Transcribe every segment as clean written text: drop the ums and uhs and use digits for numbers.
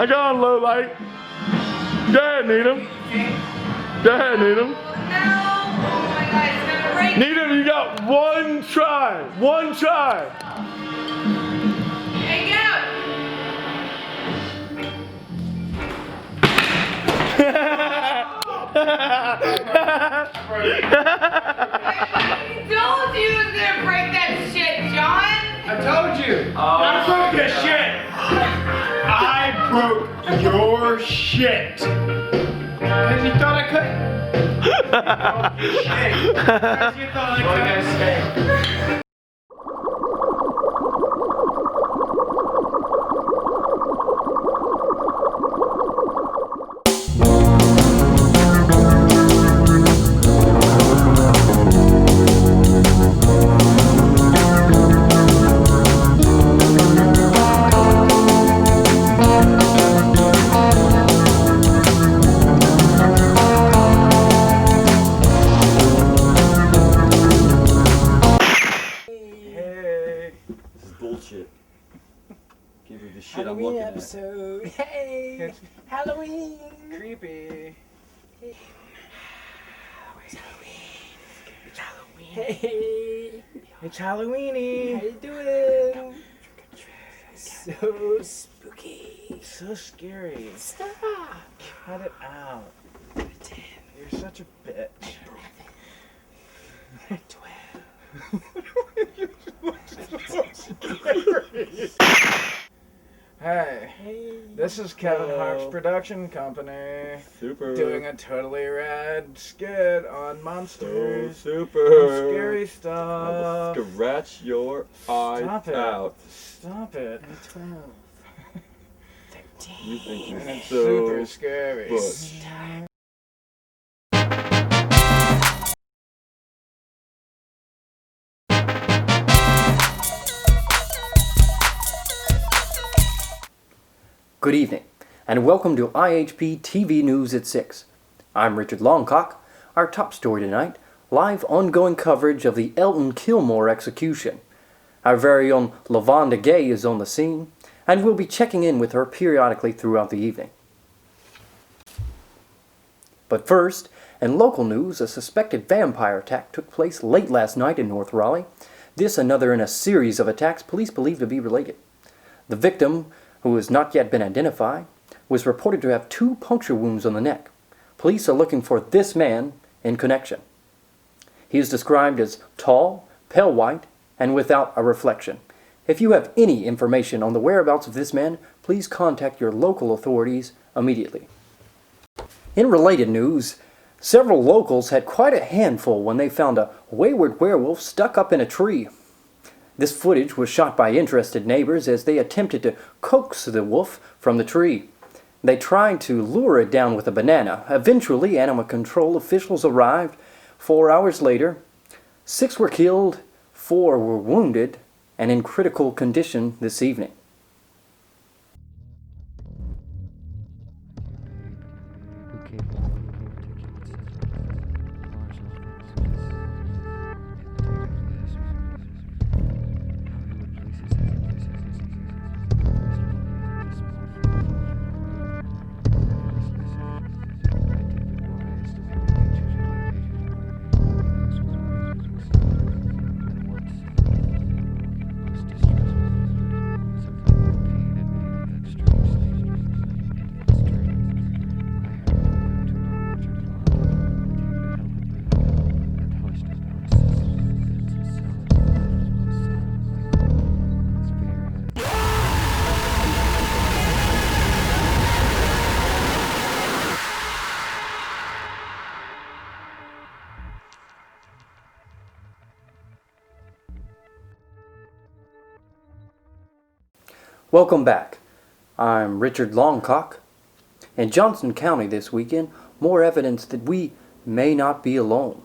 I got on low light. Go ahead, Needham. Go ahead, Needham. No! Oh my God, it's gonna break. Needham, you got one try. One try. Hey, get out! Told you it was gonna break that shit, John! I told you! I broke your shit! I broke your shit! Because you thought I could? Shit! Because you thought I could? Bullshit. Give me the shit I'm Halloween looking episode. Hey, Halloween. Creepy. It's Halloween. Hey, It's Halloweeny. how you doing? So spooky. So scary. Stop. Cut it out. You're such a bitch. 12. Hey, Hey. this is Kevin Hello. Harp's production company Super. doing a totally rad skit on so monsters super. and scary I will stuff. scratch your eyes Stop it. out. Stop it. 12. You think you're And it's so super scary. Bush. Good evening, and welcome to IHP TV News at 6. I'm Richard Longcock. Our top story tonight, live ongoing coverage of the Elton Kilmore execution. Our very own LaVonda Gay is on the scene, and we'll be checking in with her periodically throughout the evening. But first, in local news, a suspected vampire attack took place late last night in North Raleigh. This another in a series of attacks police believe to be related. The victim, who has not yet been identified, was reported to have 2 puncture wounds on the neck. Police are looking for this man in connection. He is described as tall, pale white, and without a reflection. If you have any information on the whereabouts of this man, please contact your local authorities immediately. In related news, several locals had quite a handful when they found a wayward werewolf stuck up in a tree. This footage was shot by interested neighbors as they attempted to coax the wolf from the tree. They tried to lure it down with a banana. Eventually, animal control officials arrived. 4 hours later, 6 were killed, 4 were wounded, and in critical condition this evening. Welcome back. I'm Richard Longcock. In Johnson County this weekend, more evidence that we may not be alone.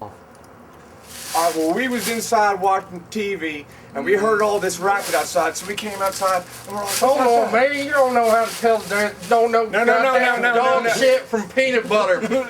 Alright, well, we was inside watching TV, and we heard all this racket outside, so we came outside, and we're like, Hold on, man. You don't know how to tell the don't know No, dog shit from peanut butter.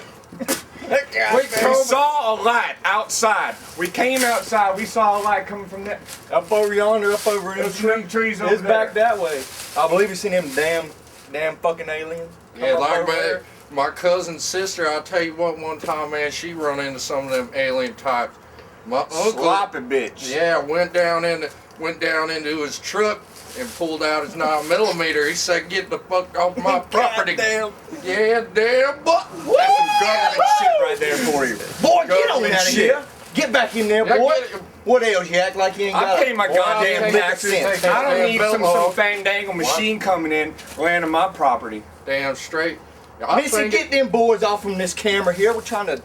We saw a light outside. We came outside, we saw a light coming from that, Up over yonder, up over in those trees over It's there. back that way. I believe you seen them damn damn fucking aliens. Yeah, Come up like over there. my cousin's sister, I'll tell you what, one time, man, she run into some of them alien types. My uncle, Sloppy bitch. yeah, went down into his truck and pulled out his 9mm. He said, "Get the fuck off my property." Goddamn. Yeah, damn, but That's some government shit right there for you. Boy, get on Government out of shit. here. Get back in there, Yeah, boy. get it. What else? You act like you ain't got I pay my Well, goddamn I'll take taxes. the cent. I don't Damn need bill some off. fandangle machine coming in, landing my property. damn straight. I Missy, think get them boys off from this camera here. We're trying to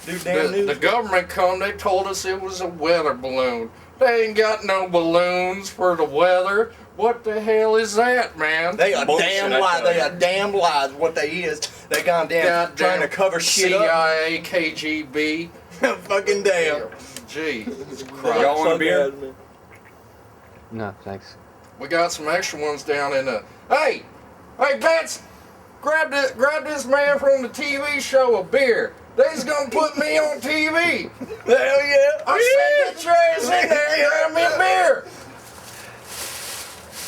do damn news. the government come, they told us it was a weather balloon. They ain't got no balloons for the weather. What the hell is that, man? They are Bullshit, damn I lies. tell They you. are damn lies. What they is. They goddamn trying to cover shit up. CIA, KGB. Fucking damn. Gee, Y'all want a beer? No, thanks. we got some extra ones down in the. Hey, Vince, grab this man from the TV show a beer. They's gonna put me on TV. Hell yeah. I said, get your ass in there and grab me a beer.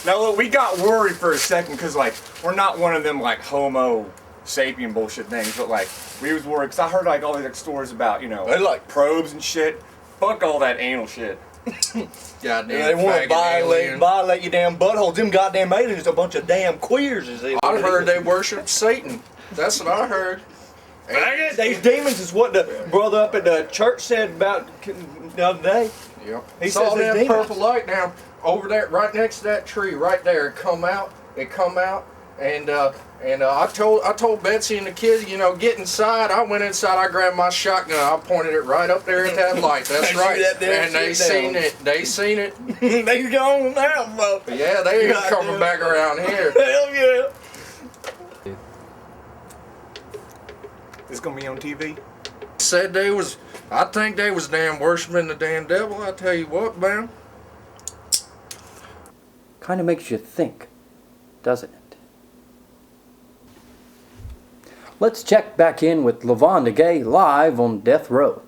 Now look, we got worried for a second because like we're not one of them like homo sapien bullshit things, but like we was worried because I heard like all these like, stories about They like- probes and shit. Fuck all that anal shit. Goddamn They want to faggot alien. violate your damn buttholes. Them goddamn aliens, a bunch of damn queers. Is it? I heard they worship Satan. That's what I heard. These demons is what the brother up at the church said about the other day. Yep. He Saw says that it's demons. purple light down over there, right next to that tree, right there. It come out, and I told Betsy and the kids, get inside. I went inside. I grabbed my shotgun. I pointed it right up there at that light. That's Shoot right. that damn And they shit seen down. it. They seen it. They gone now, bro. Yeah, they ain't Goddamn. coming back around here. Hell yeah. It's gonna be on TV. Said I think they was damn worshiping the damn devil. I tell you what, man. Kind of makes you think, doesn't it? Let's check back in with Lavonda Gay live on Death Row.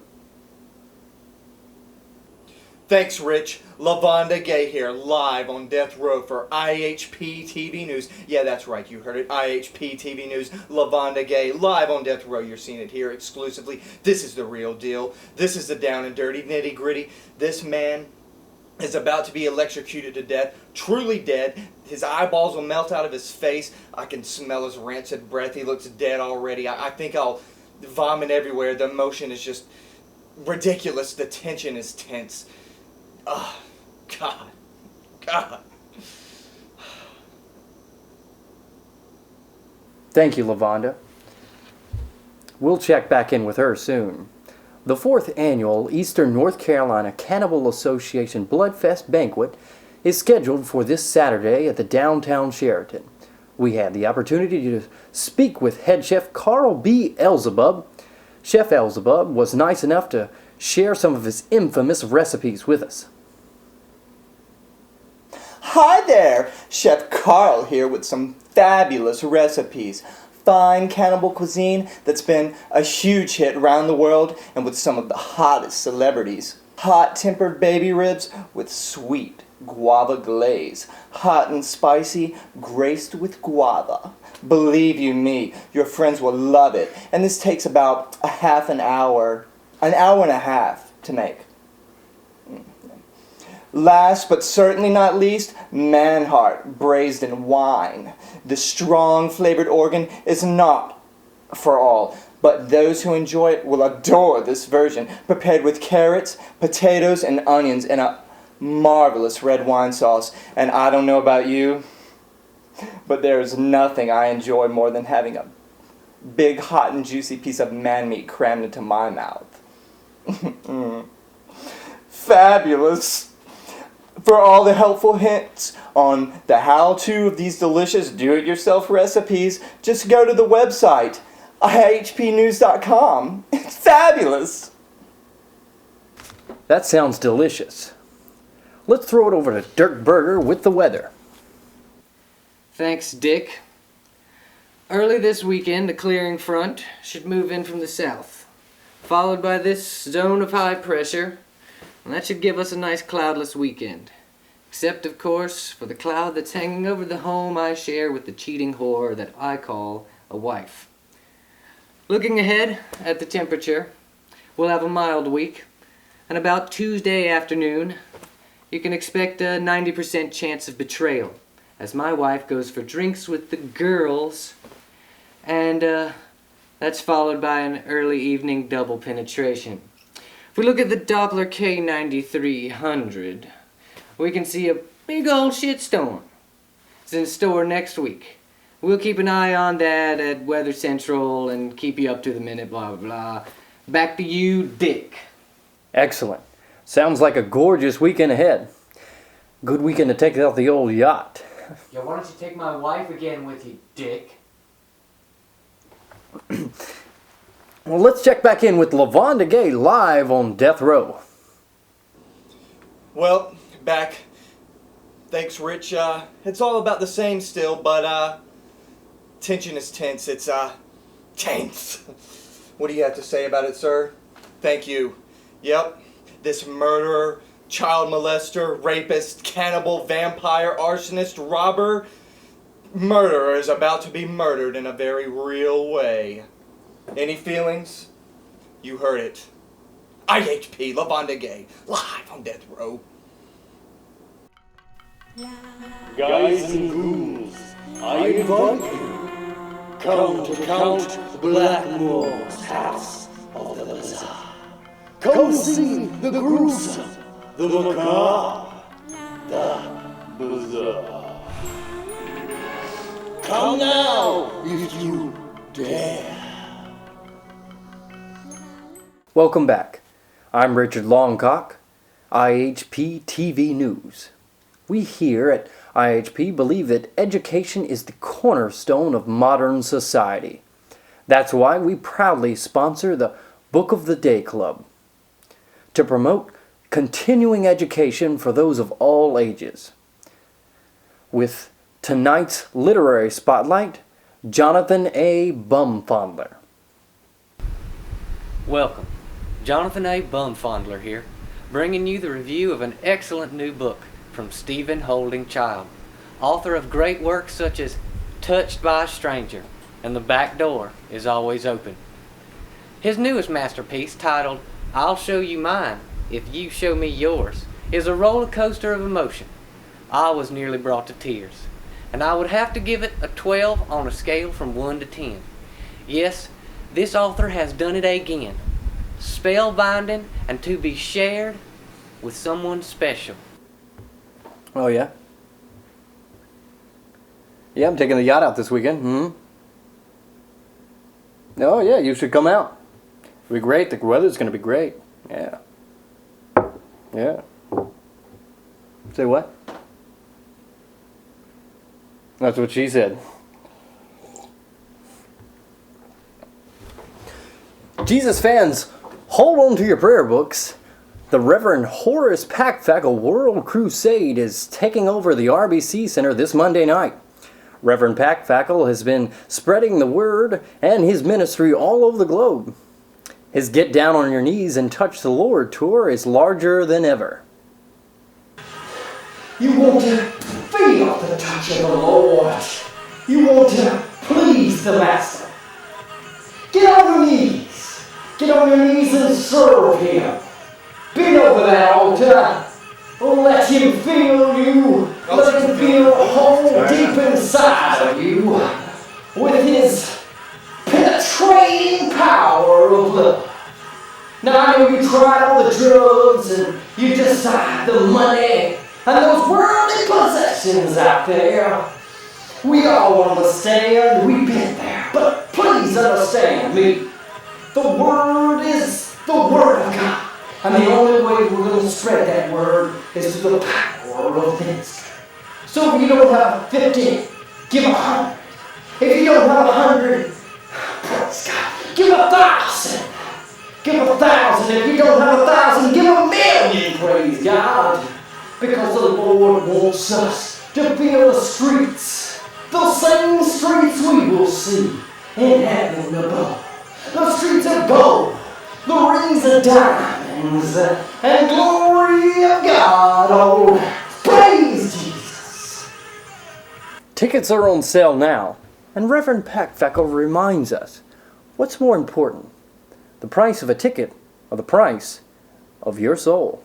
Thanks, Rich. Lavonda Gay here, live on Death Row for IHP TV News. Yeah, that's right, you heard it. IHP TV News, Lavonda Gay, live on Death Row. You're seeing it here exclusively. This is the real deal. This is the down and dirty, nitty gritty. This man is about to be electrocuted to death, truly dead. His eyeballs will melt out of his face. I can smell his rancid breath. He looks dead already. I think I'll vomit everywhere. The emotion is just ridiculous. The tension is tense. Oh, God. Thank you, Lavonda. We'll check back in with her soon. The 4th annual Eastern North Carolina Cannibal Association Bloodfest Banquet is scheduled for this Saturday at the downtown Sheraton. We had the opportunity to speak with head chef Carl B. Elzebub. Chef Elzebub was nice enough to share some of his infamous recipes with us. Hi there, Chef Carl here with some fabulous recipes. Fine cannibal cuisine that's been a huge hit around the world and with some of the hottest celebrities. Hot-tempered baby ribs with sweet guava glaze. Hot and spicy, graced with guava. Believe you me, your friends will love it. And this takes about an hour and a half to make. Last but certainly not least, manheart braised in wine. The strong flavored organ is not for all, but those who enjoy it will adore this version, prepared with carrots, potatoes, and onions in a marvelous red wine sauce. And I don't know about you, but there is nothing I enjoy more than having a big, hot, and juicy piece of man meat crammed into my mouth. Fabulous! For all the helpful hints on the how-to of these delicious do-it-yourself recipes, just go to the website, ihpnews.com. It's fabulous! That sounds delicious. Let's throw it over to Dirk Berger with the weather. Thanks, Dick. Early this weekend, the clearing front should move in from the south, followed by this zone of high pressure, and that should give us a nice cloudless weekend. Except, of course, for the cloud that's hanging over the home I share with the cheating whore that I call a wife. Looking ahead at the temperature, we'll have a mild week, and about Tuesday afternoon, you can expect a 90% chance of betrayal, as my wife goes for drinks with the girls, and that's followed by an early evening double penetration. If we look at the Doppler K9300, we can see a big old shitstorm. It's in store next week. We'll keep an eye on that at Weather Central and keep you up to the minute, blah, blah, blah. Back to you, Dick. Excellent. Sounds like a gorgeous weekend ahead. Good weekend to take out the old yacht. Yeah, why don't you take my wife again with you, Dick? Well, let's check back in with LaVonda Gay live on Death Row. Well, back. Thanks, Rich. It's all about the same still, but tension is tense. It's tense. What do you have to say about it, sir? Thank you. Yep, this murderer, child molester, rapist, cannibal, vampire, arsonist, robber, murderer is about to be murdered in a very real way. Any feelings? You heard it. IHP, LaVonda Gay, live on Death Row. Guys and ghouls, I invite you. Come to Count Blackmore's House of the Bizarre. Come see the gruesome, the macabre, the bizarre. Come now, if you dare. Welcome back. I'm Richard Longcock, IHP TV News. We here at IHP believe that education is the cornerstone of modern society. That's why we proudly sponsor the Book of the Day Club to promote continuing education for those of all ages. With tonight's literary spotlight, Jonathan A. Bumfondler. Welcome. Jonathan A. Bumfondler here, bringing you the review of an excellent new book from Stephen Holding Child, author of great works such as Touched by a Stranger and The Back Door is Always Open. His newest masterpiece, titled I'll Show You Mine If You Show Me Yours, is a roller coaster of emotion. I was nearly brought to tears, and I would have to give it a 12 on a scale from 1 to 10. Yes, this author has done it again. Spellbinding and to be shared with someone special. Oh, yeah? Yeah, I'm taking the yacht out this weekend. Oh, yeah, you should come out. It'll be great. The weather's going to be great. Yeah. Yeah. Say what? That's what she said. Jesus fans, hold on to your prayer books. The Reverend Horace Packfackle World Crusade is taking over the RBC Center this Monday night. Reverend Packfackle has been spreading the word and his ministry all over the globe. His Get Down on Your Knees and Touch the Lord tour is larger than ever. You want to feel the touch of the Lord. You want to please the Master. Get on your knees. Get on your knees and serve Him. Bend over that altar. Let Him feel you. Let Him feel home deep inside of you with His penetrating power of love. Now I know you tried all the drugs and you decided the money and those worldly possessions out there. We all understand, we've been there, but please understand me. The Word is the Word of God. And the only way we're going to spread that Word is through the power of ministry. So if you don't have 50, give 100. If you don't have 100, praise God, give 1,000. Give 1,000. If you don't have 1,000, give 1,000,000, praise God. Because the Lord wants us to feel the streets, the same streets we will see in heaven above. The streets of gold, the rings of diamonds, and glory of God. Oh, praise Tickets are on sale now, and Reverend Packfeckle reminds us, what's more important, the price of a ticket or the price of your soul?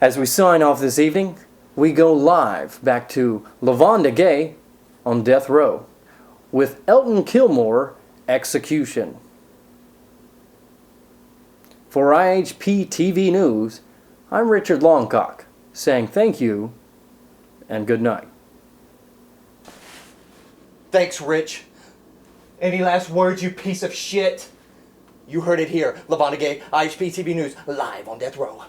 As we sign off this evening, we go live back to LaVonda Gay on death row with Elton Kilmore Execution. For IHP TV News, I'm Richard Longcock, saying thank you and good night. Thanks, Rich. Any last words, you piece of shit? You heard it here. LaVonda Gay, IHP TV News, live on death row.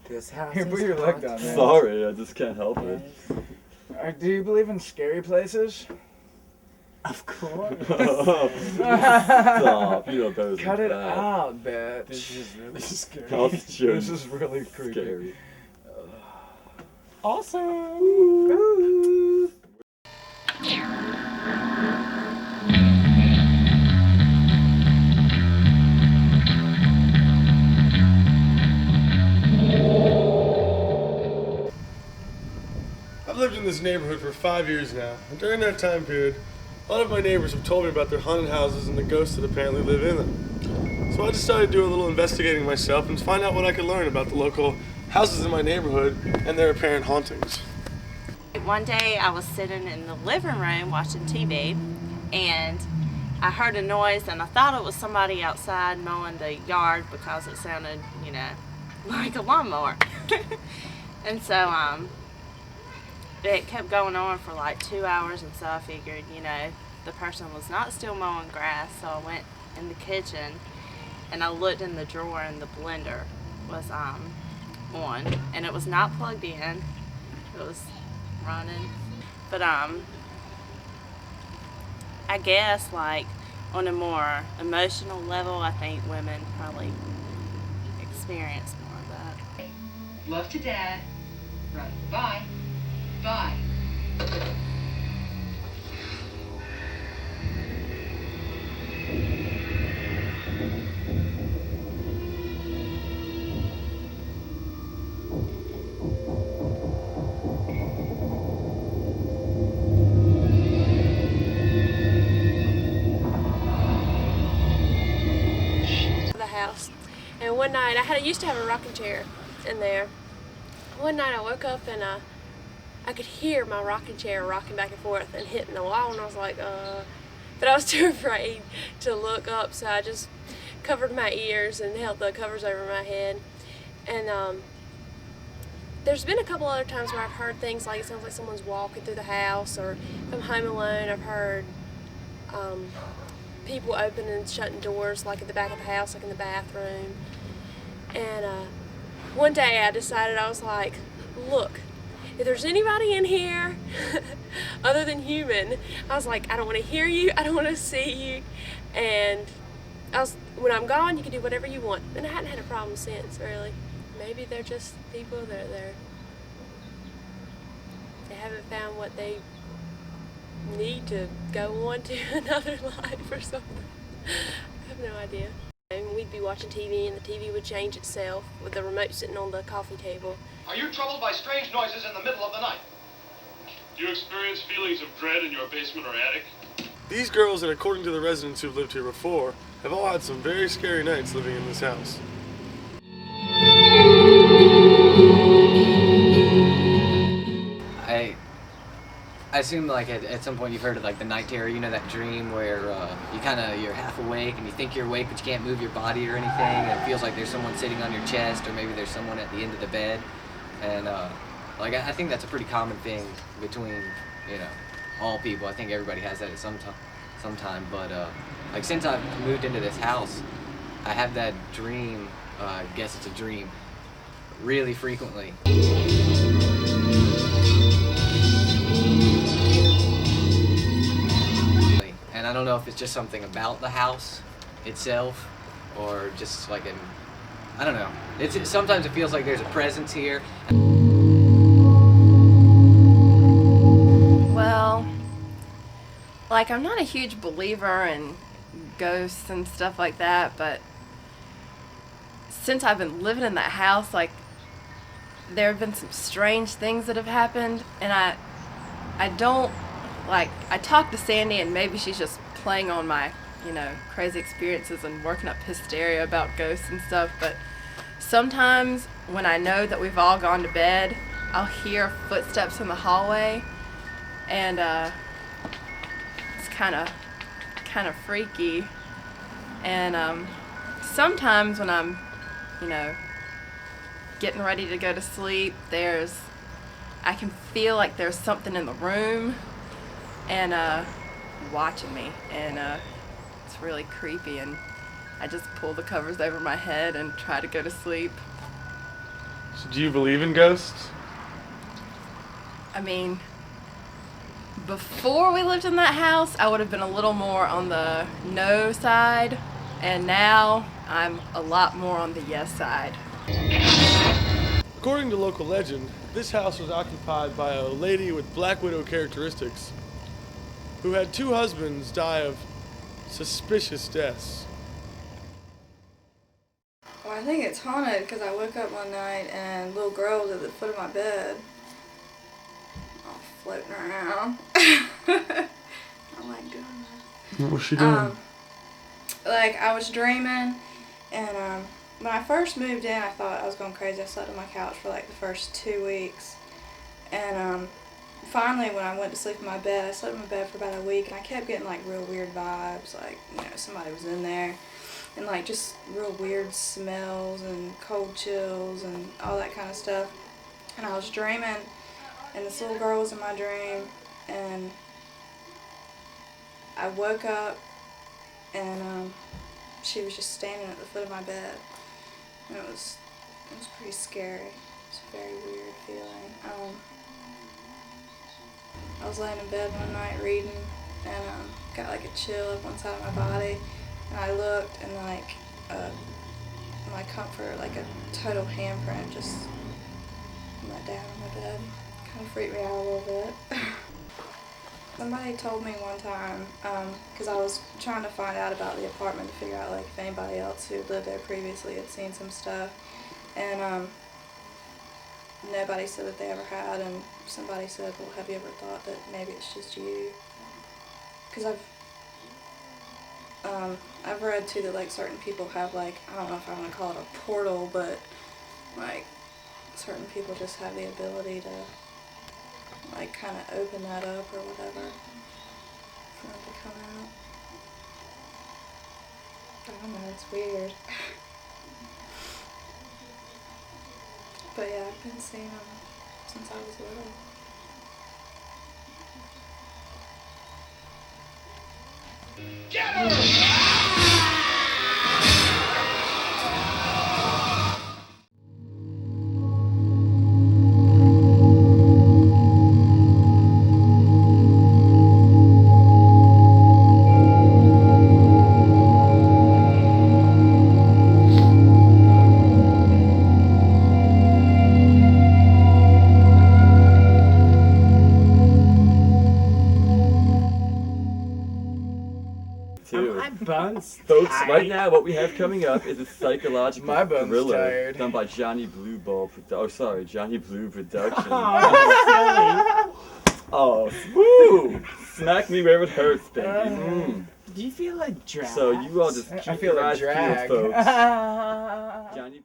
Chris, here, put your leg down, man. Sorry, I just can't help it. Do you believe in scary places? Of course. Stop, you know better than Cut it that. out, bitch. This is really scary. That's true. This is really creepy. Scary. Awesome. I've lived in this neighborhood for 5 years now, and during that time period, a lot of my neighbors have told me about their haunted houses and the ghosts that apparently live in them. So I decided to do a little investigating myself and find out what I could learn about the local houses in my neighborhood and their apparent hauntings. One day I was sitting in the living room watching TV, and I heard a noise, and I thought it was somebody outside mowing the yard because it sounded, you know, like a lawnmower. And so it kept going on for like 2 hours, and so I figured, you know, the person was not still mowing grass. So I went in the kitchen and I looked in the drawer, and the blender was on, and it was not plugged in. It was running. But I guess like on a more emotional level, I think women probably experience more of that. Love to Dad. Right. Bye. Bye. The house, and one night I used to have a rocking chair in there. One night I woke up and I could hear my rocking chair rocking back and forth and hitting the wall, and I was like, but I was too afraid to look up, so I just covered my ears and held the covers over my head. And there's been a couple other times where I've heard things like it sounds like someone's walking through the house, or if I'm home alone, I've heard people opening and shutting doors, like at the back of the house, like in the bathroom. And one day I decided, I was like, look, if there's anybody in here other than human, I was like, I don't want to hear you, I don't want to see you, and when I'm gone, you can do whatever you want. And I hadn't had a problem since, really. Maybe they're just people that they haven't found what they need to go on to another life or something. I have no idea. And we'd be watching TV, and the TV would change itself with the remote sitting on the coffee table. Are you troubled by strange noises in the middle of the night? Do you experience feelings of dread in your basement or attic? These girls, and according to the residents who've lived here before, have all had some very scary nights living in this house. I assume like at some point you've heard of like the night terror, you know, that dream where you're half awake and you think you're awake but you can't move your body or anything, and it feels like there's someone sitting on your chest, or maybe there's someone at the end of the bed. And like I think that's a pretty common thing between all people. I think everybody has that at some time. But like since I've moved into this house, I have that dream. I guess it's a dream, really frequently. And I don't know if it's just something about the house itself, or just like I don't know. Sometimes it feels like there's a presence here. Well, like I'm not a huge believer in ghosts and stuff like that, but since I've been living in that house, like there have been some strange things that have happened, and I don't like. I talked to Sandy, and maybe she's just playing on my crazy experiences and working up hysteria about ghosts and stuff, but sometimes when I know that we've all gone to bed, I'll hear footsteps in the hallway, and it's kind of freaky. And sometimes when I'm getting ready to go to sleep, I can feel like there's something in the room and watching me, and it's really creepy, and I just pull the covers over my head and try to go to sleep. So do you believe in ghosts? I mean, before we lived in that house, I would have been a little more on the no side, and now I'm a lot more on the yes side. According to local legend, this house was occupied by a lady with Black Widow characteristics who had 2 husbands die of suspicious deaths. Well, I think it's haunted because I woke up one night and little girl was at the foot of my bed, all floating around. I like doing that. What was she doing? Like I was dreaming, and when I first moved in, I thought I was going crazy. I slept on my couch for like the first 2 weeks, and finally when I went to sleep in my bed, I slept in my bed for about a week, and I kept getting like real weird vibes, like somebody was in there, and like just real weird smells and cold chills and all that kind of stuff. And I was dreaming, and this little girl was in my dream, and I woke up, and she was just standing at the foot of my bed, and it was pretty scary. It's a very weird feeling. I was laying in bed one night reading, and got like a chill up one side of my body, and I looked, and like my comforter, like a total handprint, just went down on my bed. Kind of freaked me out a little bit. Somebody told me one time, because I was trying to find out about the apartment to figure out like if anybody else who lived there previously had seen some stuff, and nobody said that they ever had, and somebody said, well, have you ever thought that maybe it's just you? Because I've read too that like certain people have like, I don't know if I want to call it a portal, but like certain people just have the ability to like kind of open that up or whatever for them to come out. I don't know, it's weird. But yeah, I've been seeing them since I was little. Get her! Too. My bones Folks, tired. right now what we have coming up is a psychological My bones thriller tired. done by Johnny Blue Productions. Oh, woo! Smack me where it hurts, baby. Do you feel a drag? So you all just I keep feel your a eyes peeled, drag. folks. Johnny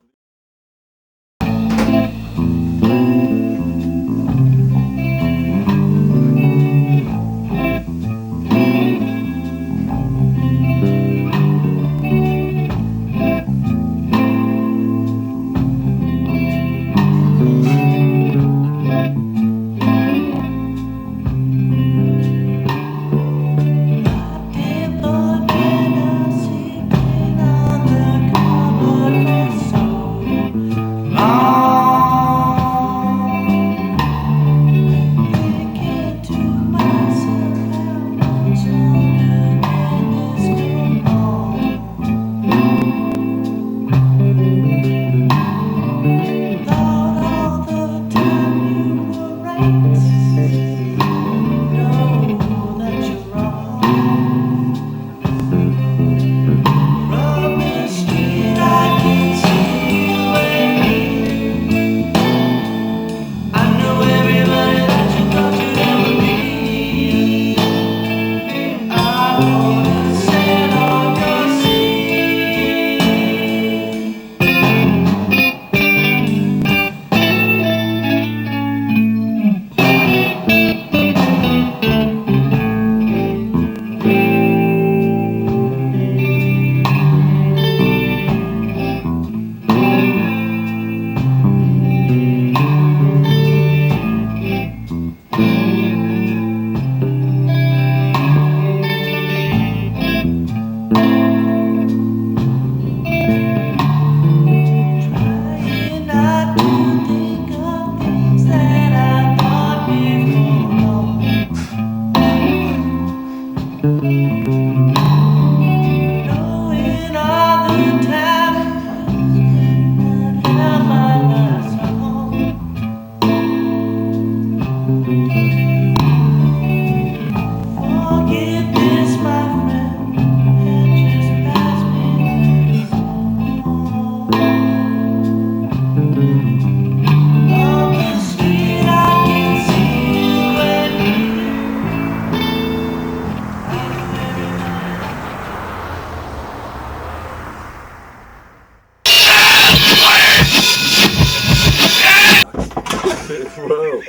Whoa.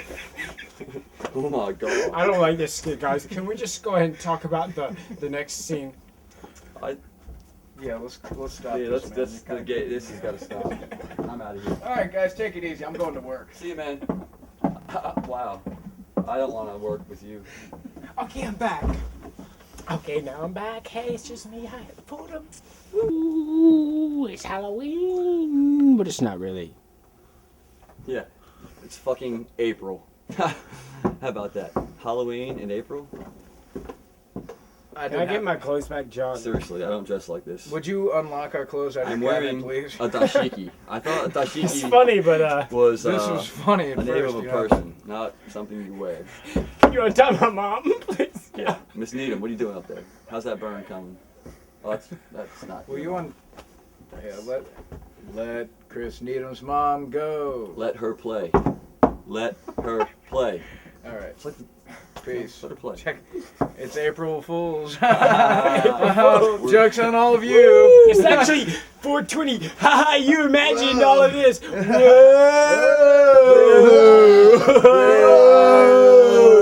Oh my god. I don't like this skit, guys. Can we just go ahead and talk about the next scene? Yeah, let's stop. Yeah, this, this has got to stop. I'm out of here. All right, guys, take it easy. I'm going to work. See you, man. Wow. I don't want to work with you. Okay, I'm back. Okay, now I'm back. Hey, it's just me. I pulled him. Ooh, it's Halloween, but it's not really. Yeah, it's fucking April. How about that? Halloween in April? Can I get my clothes back, John? Seriously, I don't dress like this. Would you unlock our clothes out of I'm your cabinet, wearing please? a dashiki. I thought a dashiki It's funny, but was this was funny at a name first, of a you know. person, not something you wear. You want to tell my mom, please? Yeah. Miss Needham, what are you doing up there? How's that burn coming? Oh, that's not. Well, you want? Yeah, let Chris Needham's mom go. Let her play. Let her play. All right. It's like, Peace. let her play. Check. It's April Fools. Jokes on all of you. It's actually 420. Haha, you imagined all of this. Whoa.